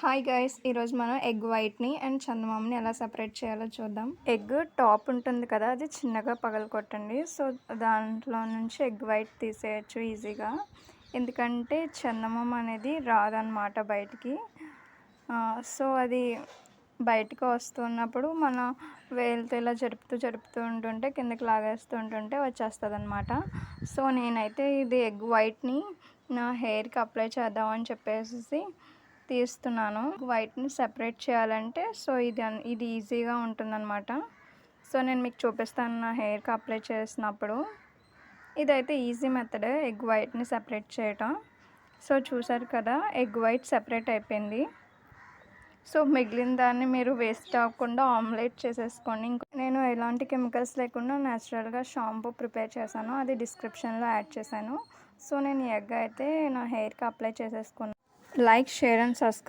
Hi guys, ఈరోజు మనం egg వైట్ని and చందమామని ఎలా సపరేట్ చేయాలో చూద్దాం. ఎగ్ టాప్ ఉంటుంది కదా, అది చిన్నగా పగలగొట్టండి. సో దాంట్లో నుంచి ఎగ్ వైట్ తీసేయచ్చు ఈజీగా, ఎందుకంటే చందమామ అనేది రాదన్నమాట బయటికి. సో అది బయటకు వస్తున్నప్పుడు మన వేలుతో ఇలా జరుపుతూ ఉంటుంటే కిందకి లాగేస్తూ ఉంటుంటే వచ్చేస్తుంది అనమాట. సో నేనైతే ఇది ఎగ్ వైట్ని నా హెయిర్కి అప్లై చేద్దామని చెప్పేసి తీస్తున్నాను. వైట్ని సెపరేట్ చేయాలంటే సో ఇది ఈజీగా ఉంటుందన్నమాట. సో నేను మీకు చూపిస్తాను నా హెయిర్కి అప్లై చేసినప్పుడు. ఇదైతే ఈజీ మెథడ్ ఎగ్ వైట్ని సెపరేట్ చేయటం. సో చూసారు కదా, ఎగ్ వైట్ సెపరేట్ అయిపోయింది. సో మిగిలిన దాన్ని మీరు వేస్ట్ అవ్వకుండా ఆమ్లెట్ చేసేసుకోండి. నేను ఎలాంటి కెమికల్స్ లేకుండా న్యాచురల్గా షాంపూ ప్రిపేర్ చేశాను, అది డిస్క్రిప్షన్లో యాడ్ చేశాను. సో నేను ఎగ్ అయితే నా హెయిర్కి అప్లై చేసేసుకున్నాను. Like, share and subscribe.